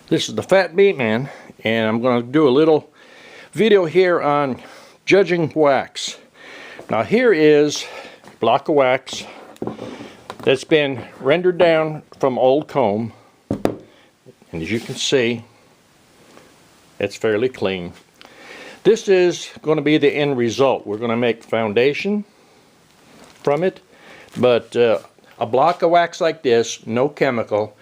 This is the Fat Bee Man, and I'm going to do a little video here on judging wax. Now here is a block of wax that's been rendered down from old comb, and as you can see, it's fairly clean. This is going to be the end result. We're going to make foundation from it, but a block of wax like this, no chemical,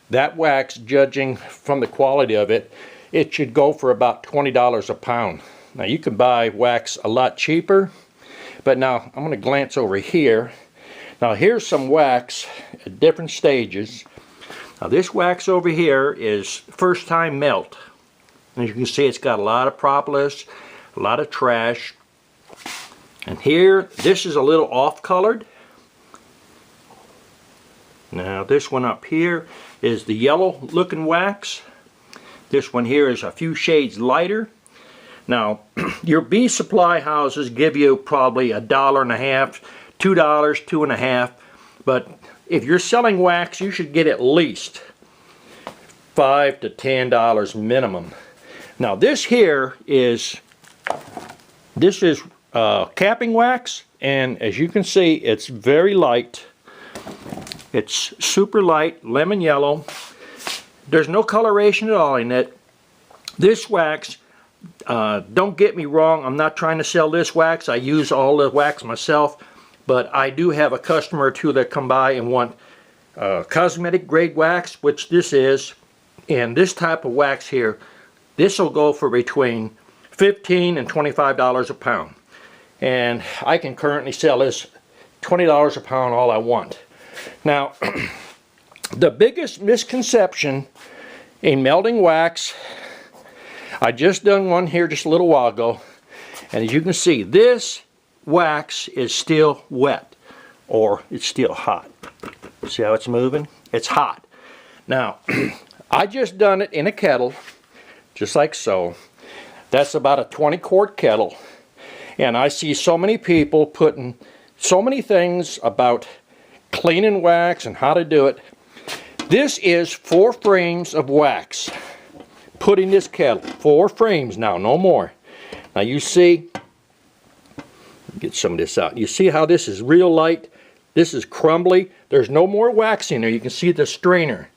that wax, judging from the quality of it, it should go for about $20 a pound. Now you can buy wax a lot cheaper, but now I'm going to glance over here. Now here's some wax at different stages. Now this wax over here is first time melt. As you can see, it's got a lot of propolis, a lot of trash. And here, this is a little off colored. Now this one up here is the yellow looking wax. This one here is a few shades lighter. Now your bee supply houses give you probably $1.50, $2, $2.50, but if you're selling wax you should get at least $5 to $10 minimum. Now this here is capping wax, and as you can see, it's very light. It's super light, lemon yellow. There's no coloration at all in it. This wax, don't get me wrong, I'm not trying to sell this wax. I use all the wax myself, but I do have a customer or two that come by and want cosmetic grade wax, which this is, and this type of wax here, this will go for between $15 and $25 a pound. And I can currently sell this $20 a pound all I want. Now, the biggest misconception in melting wax, I just done one here just a little while ago, and as you can see, this wax is still wet, or it's still hot. See how it's moving? It's hot. Now, I just done it in a kettle, just like so. That's about a 20-quart kettle, and I see so many people putting so many things about cleaning wax and how to do it. This is 4 frames of wax put in this kettle. 4 frames now, no more. Now you see, get some of this out. You see how this is real light? This is crumbly. There's no more wax in there. You can see the strainer.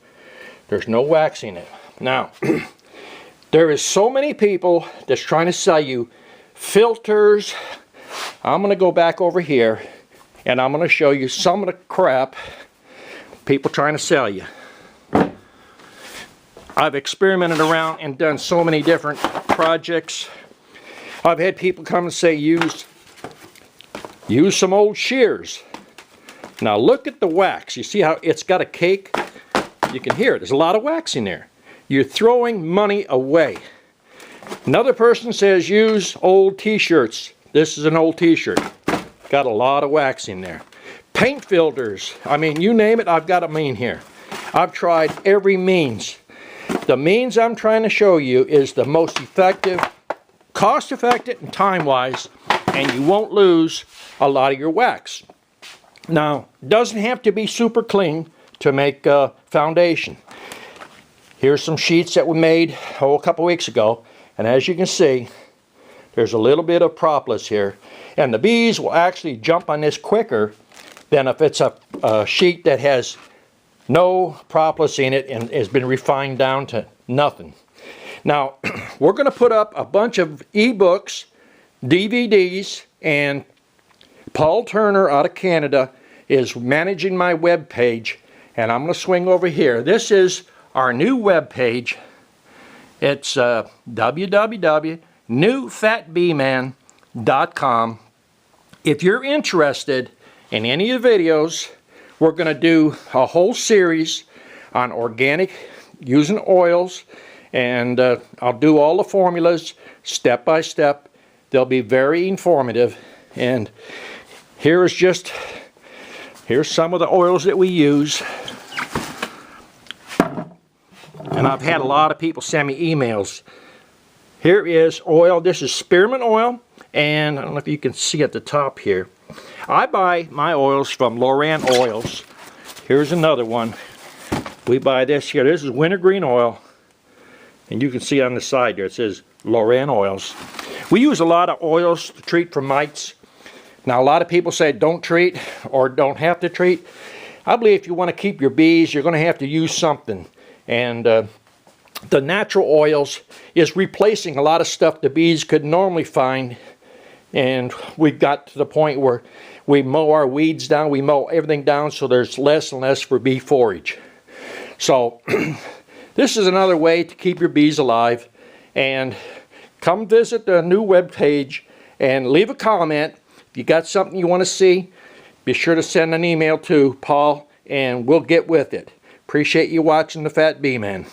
There's no wax in it. Now, there is so many people that's trying to sell you filters. I'm going to go back over here and I'm going to show you some of the crap people trying to sell you. I've experimented around and done so many different projects. I've had people come and say use some old shears. Now look at the wax. You see how it's got a cake? You can hear it. There's a lot of wax in there. You're throwing money away. Another person says use old t-shirts. This is an old t-shirt. Got a lot of wax in there. Paint filters. I mean, you name it, I've got them in here. I've tried every means. The means I'm trying to show you is the most effective, cost-effective, and time-wise, and you won't lose a lot of your wax. Now, it doesn't have to be super clean to make a foundation. Here's some sheets that we made a couple weeks ago, and as you can see, there's a little bit of propolis here, and the bees will actually jump on this quicker than if it's a sheet that has no propolis in it and has been refined down to nothing. Now, we're going to put up a bunch of ebooks, DVDs, and Paul Turner out of Canada is managing my web page, and I'm going to swing over here. This is our new web page. It's www.newfatbeeman.com. If you're interested in any of the videos, we're going to do a whole series on organic using oils, and I'll do all the formulas step by step. They'll be very informative, and here's some of the oils that we use. And I've had a lot of people send me emails. Here is oil. This is spearmint oil, and I don't know if you can see at the top here. I buy my oils from Loran Oils. Here's another one. We buy this here. This is wintergreen oil. And you can see on the side there it says Loran Oils. We use a lot of oils to treat for mites. Now a lot of people say don't treat or don't have to treat. I believe if you want to keep your bees, you're going to have to use something. And the natural oils is replacing a lot of stuff the bees could normally find. And we've got to the point where we mow our weeds down, we mow everything down so there's less and less for bee forage. So this is another way to keep your bees alive. And come visit the new web page and leave a comment. If you got something you want to see, be sure to send an email to Paul and we'll get with it. Appreciate you watching The Fat Bee Man.